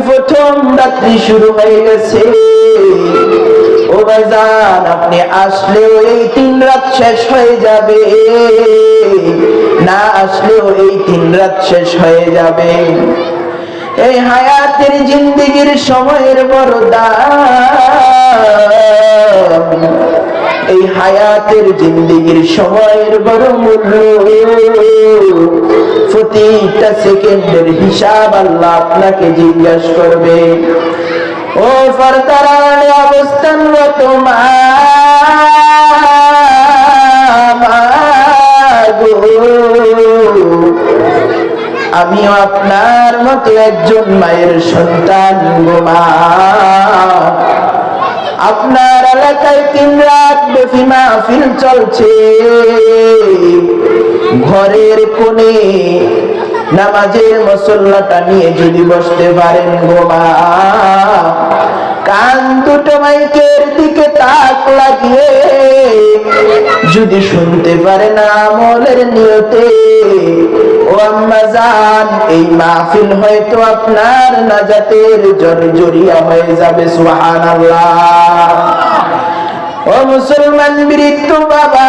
প্রথম রাত্রি শুরু হয়ে গেছে। ও বাজান, আপনি আসলেও এই 3 রাত শেষ হয়ে যাবে, না আসলেও এই 3 রাত শেষ হয়ে যাবে। এই হায়াতের জিন্দেগির সময়ের বড় দাম, এই হায়াতের জিন্দেগির সময়ের বড় মূল্য। প্রতিটা সেকেন্ডের হিসাব আল্লাহ আপনাকে জিজ্ঞাসা করবে। ও ফরতারার অবস্থানরত মা, আমিও আপনার মতো একজন মায়ের সন্তান গো মা। আপনার এলাকায় 3 রাত ব্যাপী মাহফিল চলছে, ঘরের কোণে নামাজের মুসল্লাটা নিয়ে যদি বসতে পারেন গো মা, কান দুটো মাইকের দিকে তাক লাগিয়ে যদি শুনতে পারেন আমলের নিয়তে, ও আম্মা জান, এই মাহফিল হয়তো আপনার নাজাতের জরিয়া হয়ে যাবে। সুবহানাল্লাহ। ও মুসলমান বৃদ্ধ বাবা,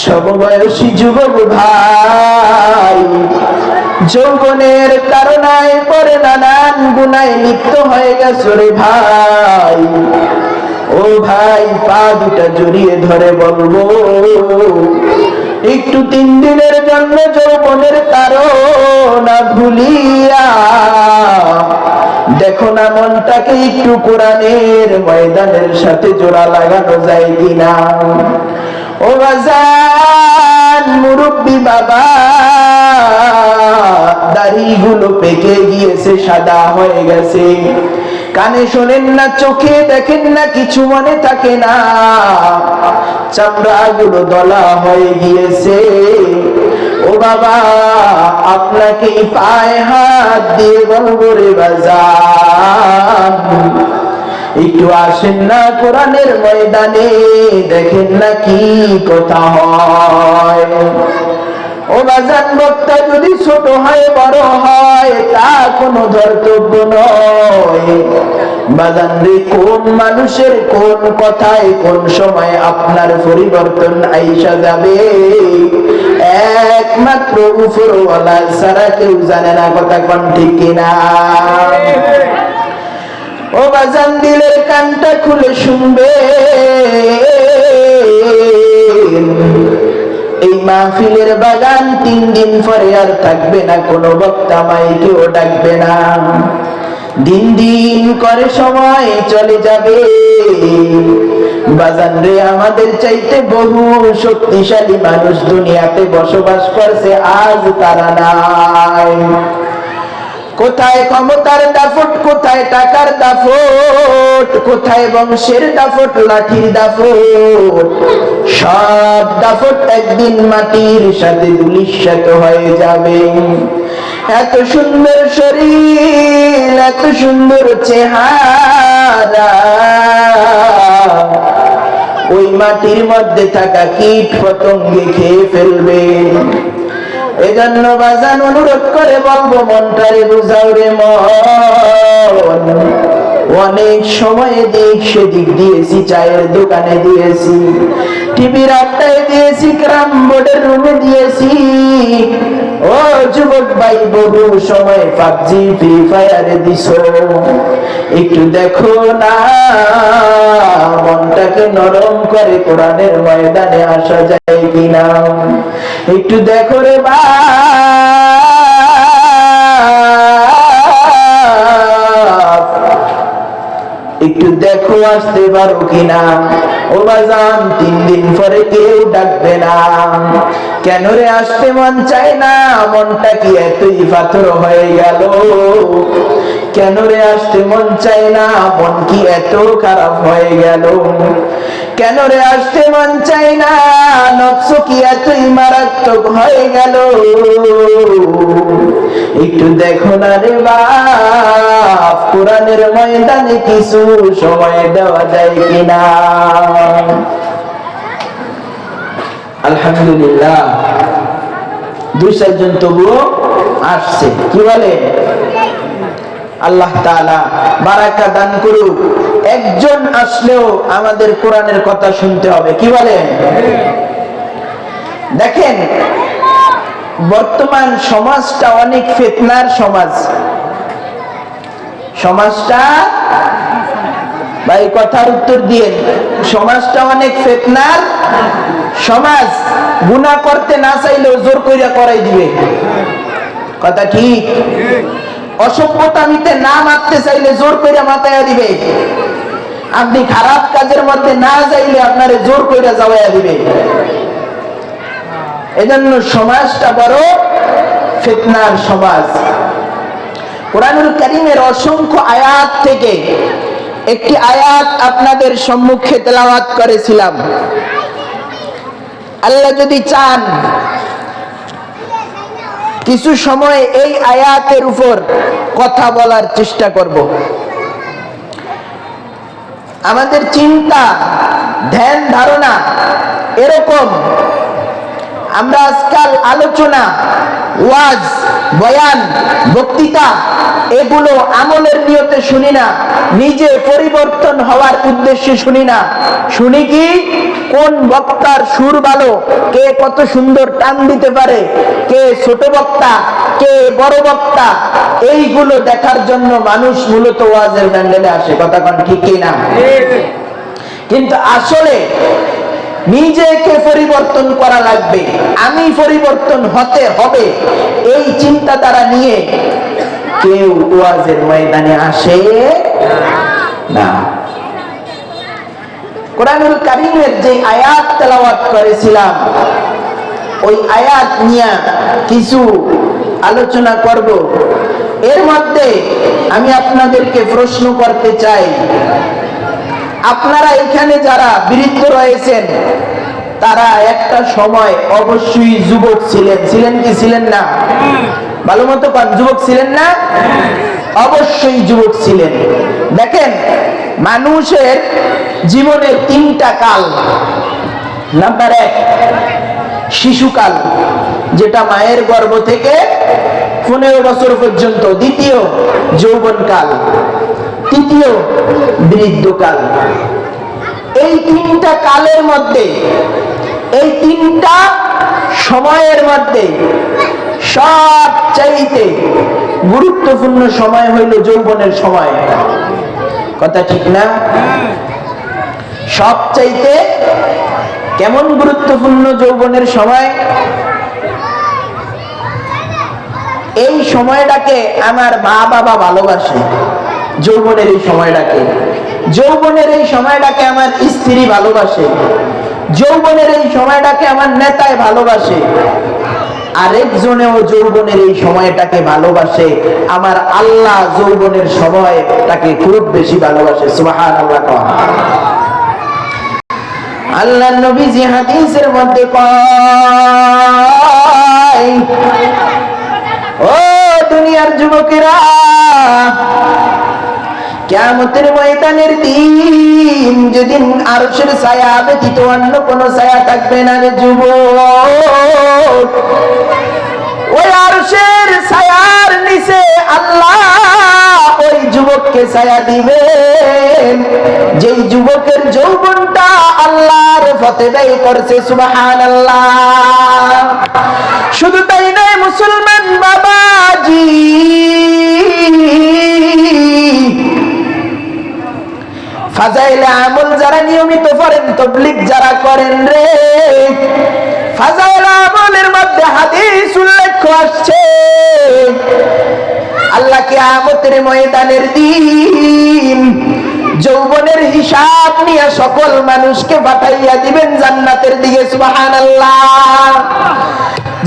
সমবয়সী যুবক ভাই, যৌবনের কারণে পরে নানান গুনায় লিপ্ত হয়ে গেছে রে ভাই। ও ভাই, পা দুটা জড়িয়ে ধরে বলবো, একটু 3 দিনের জন্য যৌবনের কারণ ভুলিয়া দেখো না মনটাকে একটু কোরআনের ময়দানের সাথে জোড়া লাগানো যায় কিনা। ও বাজান, মুরব্বী বাবা, দাড়িগুলো পেকে গিয়েছে, সাদা হয়ে গেছে, কানে শোনেন না, চোখে দেখেন না, কিছু মনে থাকে না, চামড়াগুলো দলা হয়ে গিয়েছে। ও বাবা, আপনাকে পায়ে হাত দিয়ে বলবো রে বাজান, একটু আসেন না কোরআনের ময়দানে, দেখেন না কি কথা হয়। ও বাজান, বক্তা যদি ছোট হয় বড় হয় তা কোনো ধর্তব্য নয়। বাজান রে, কোন মানুষের কোন কথায় কোন সময় আপনার পরিবর্তন আইসা যাবে একমাত্র উপরওয়ালা ছাড়া কেউ জানে না। কথা কোন ঠিক কিনা? ও বাজান, দিলের কানটা খুলে শুনবে, এই মাহফিলের বাগান 3 দিন পরে আর থাকবে না, কোনো বক্তা মাইকেও ডাকবে না। দিন দিন করে সময় চলে যাবে। বাজান রে, আমাদের চাইতে বহু শক্তিশালী মানুষ দুনিয়াতে বসবাস করছে, আজ তারা নাই। কোথায় ক্ষমতার দাফট, কোথায় টাকার দাফট, কোথায় বংশের দাফট, লাঠির দাফট, সব দাফট একদিন মাটির সাথে ধূলিসাৎ হয়ে যাবে। এত সুন্দর শরীর, এত সুন্দর চেহারা, ওই মাটির মধ্যে থাকা কীট পতঙ্গে খেয়ে ফেলবে। এজন্য বাজান অনুরোধ করে বলবো, মনটারে বুঝাও রে মন। অনেক সময় দিক সেদিক দিয়েছি, চায়ের দোকানে দিয়েছি, টিভির আড্ডায় দিয়েছি, ক্যারাম বোর্ডের রুমে দিয়েছি। ও যুবক ভাই, বহু সময় পাবজি ফ্রি ফায়ারে দিছো, একটু দেখো না মনটাকে নরম করে কোরআনের ময়দানে আসা যায় কিনা। একটু দেখো রে বা, একটু দেখো আসতে পারো কিনা। ও বাজান, 3 দিন পরে কেউ ডাকবে না। কেন রে আসতে মন চায় না? মনটা কি এতই পাথর হয়ে গেল? কেন রে আসতে মন চায় না? মন কি এত খারাপ হয়ে গেল? কেন রে আসতে মন চায় না? নফস কি এতই মারাত্মক হয়ে গেল? একটু দেখো না রে বাপ, কোরআনের ময়দানে কিছু সময় দেওয়া যায় কিনা। আলহামদুলিল্লাহ, 2-4 জন তবুও আসছে। কি বলে? আল্লাহ তাআলা বারাকা দান করুক। একজন আসলেও আমাদের কোরআনের কথা শুনতে হবে। কি বলেন? দেখেন, বর্তমান সমাজটা অনেক ফিতনার সমাজ। সমাজটা, ভাই কথার উত্তর দিয়ে, সমাজটা অনেক ফিতনার সমাজ। গুনাহ করতে না চাইলেও জোর কইরা করাই দিবে। কথা ঠিক? অসভ্যতামিতে না মারতে চাইলে জোর কইরা মাথায়া দিবে। আপনি খারাপ কাজের মধ্যে না যাইলে আপনারে জোর কইরা যাওয়াইয়া দিবে। এজন্য সমাজটা বড় ফিতনার সমাজ। কোরআনুল কারীমের অসংখ্য আয়াত থেকে একটি আয়াত আপনাদের সম্মুখে তেলাওয়াত করেছিলাম। আল্লাহ যদি চান কিছু সময় এই আয়াতের উপর কথা বলার চেষ্টা করব। আমাদের চিন্তা, ধ্যান, ধারণা এরকম, আমরা আজকাল আলোচনা, ওয়াজ, বয়ান, বক্তৃতা এগুলো আমলের নিয়তে শুনি না, নিজে পরিবর্তন হওয়ার উদ্দেশ্যে শুনি না। শুনি কি? কোন বক্তার সুর ভালো, কে কত সুন্দর টান দিতে পারে, কে ছোট বক্তা, কে বড় বক্তা, এইগুলো দেখার জন্য মানুষ মূলত ওয়াজের প্যান্ডেলে আসে। কথা কোন ঠিক কি না? কিন্তু আসলে নিজেকে পরিবর্তন করা লাগবে, আমি পরিবর্তন হতে হবে, এই চিন্তাধারা নিয়ে কেউ ওয়াজের ময়দানে আসে না। কোরআনুল কারীমের যে আয়াত তেলাওয়াত করেছিলাম, ওই আয়াত নিয়ে কিছু আলোচনা করব। এর মধ্যে আমি আপনাদেরকে প্রশ্ন করতে চাই, আপনারা এখানে যারা বৃদ্ধ রয়েছেন তারা একটা সময় অবশ্যই যুবক ছিলেন। ছিলেন কি ছিলেন না? ভালো মতো কোন, যুবক ছিলেন না? অবশ্যই যুবক ছিলেন। দেখেন, মানুষের জীবনের 3টা কাল। নাম্বার 1 শিশুকাল, যেটা মায়ের গর্ভ থেকে 15 বছর পর্যন্ত। দ্বিতীয় যৌবনকাল। তৃতীয় বৃদ্ধকাল। এই 3টা কালের মধ্যে, এই 3টা সময়ের মধ্যে সবচাইতে গুরুত্বপূর্ণ সময় হইল যৌবনের সময়। কথা ঠিক না? সবচাইতে কেমন গুরুত্বপূর্ণ যৌবনের সময়? এই সময়টাকে আমার মা বাবা ভালোবাসে। যৌবনের এই সময়টাকে, যৌবনের এই সময়টাকে আমার স্ত্রী ভালোবাসে। যৌবনের এই সময়টাকে আমার নেতায় ভালোবাসে। আরেকজনেও যৌবনের এই সময়টাকে ভালোবাসে। আমার আল্লাহ যৌবনের সময়টাকে খুব বেশি ভালোবাসে। সুবহানাল্লাহ। আল্লাহর নবীজি হাদিসের মধ্যে কয়, ও দুনিয়ার যুবকেরা, কিয়ামতের ময়দানের দিন যেদিন আরশের ছায়া ব্যতীত অন্য কোনো ছায়া থাকবে না রে যুবক, ওই আরশের ছায়ার নিচে আল্লাহ ওই যুবককে ছায়া দিবেন যেই যুবকের যৌবনটা আল্লাহর পথে ব্যয় করছে। সুবহানাল্লাহ। শুধু তাই নয় মুসলমান বাবাজি, ফাজাইলে আমল যারা নিয়মিত করেন, তাবলীগ যারা করেন রে, ফাজাইলে আমলের মধ্যে হাদিস উল্লেখ আসছে আল্লাহ কিয়ামতের ময়দানের দিন যৌবনের হিসাব নিয়ে সকল মানুষকে পাঠাইয়া দিবেন জান্নাতের দিকে। সুবহানাল্লাহ।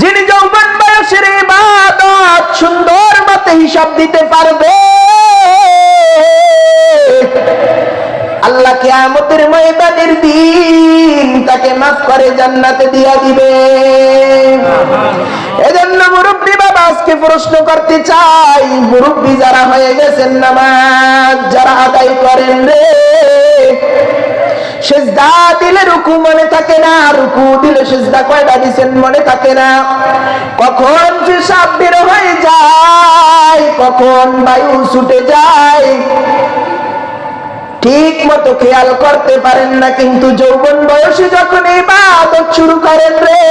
যিনি যৌবন বয়সের ইবাদত সুন্দর মতে হিসাব দিতে পারবে, আল্লাহ কিয়ামতের ময়দানের দিন তাকে মাফ করে জান্নাতে দিয়া দিবে। এজন্য মুরব্বী বাবা আজকে প্রশ্ন করতে চাই, মুরব্বী যারা হয়ে গেছেন, নামাজ যারা আদায় করেন রে, সিজদা দিলে রুকু মনে থাকে না, রুকু দিলে সিজদা কয়টা দিবেন মনে থাকে না, কখন পেশাব বের হয়ে যায়, কখন বায়ু ছুটে যায় ঠিক মতো খেয়াল করতে পারেন না। কিন্তু যৌবন বয়সে যখন ইবাদত শুরু করেন রে,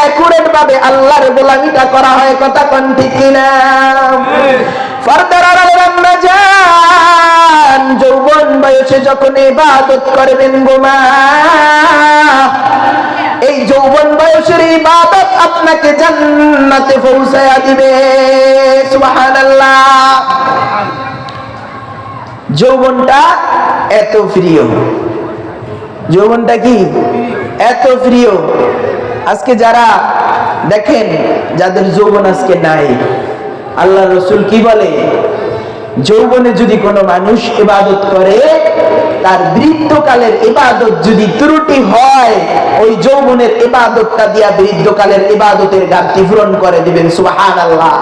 একুরেট ভাবে আল্লাহর গোলামিটা করা হয়। কথা কোন ঠিক কিনা? ফরদার আমরা জান যৌবন বয়সে যখন ইবাদত করবেন গোমা, এই যৌবন বয়সের ইবাদত আপনাকে জান্নাতে পৌঁছায়া দিবে। সুবহানাল্লাহ। যৌবনটা এত প্রিয়, যৌবনটা কি এত প্রিয়। আজকে যারা দেখেন যাদের যৌবন আজকে নাই, আল্লাহ রসুল কি বলে, যৌবনে যদি কোনো মানুষ ইবাদত করে, তার বৃদ্ধকালের ইবাদত যদি ত্রুটি হয়, ওই যৌবনের ইবাদতটা দিয়া বৃদ্ধকালের ইবাদতের ঘাটতি পূরণ করে দিবেন। সুবহানাল্লাহ।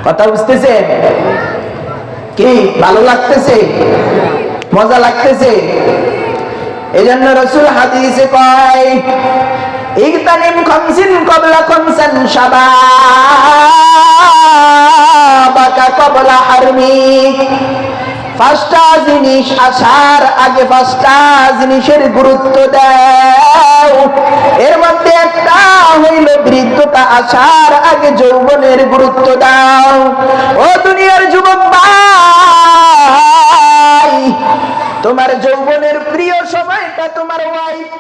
কথা বুঝতেছেন? কি ভালো লাগতেছে? মজা লাগতেছে? এই জন্য রাসূল হাদিসে কয়, ইগতানিম খামসিন ক্বাবলা খামসান শাবাবাকা ক্বাবলা হারমিক। পাঁচটা জিনিস আসার আগে পাঁচটা জিনিসের গুরুত্ব দাও। এর মধ্যে একটা হইল বৃদ্ধতা আসার আগে যৌবনের গুরুত্ব দাও। ও দুনিয়ার যুবক ভাই, তোমার যৌবনের প্রিয় সময়টা তোমার ওয়াইফ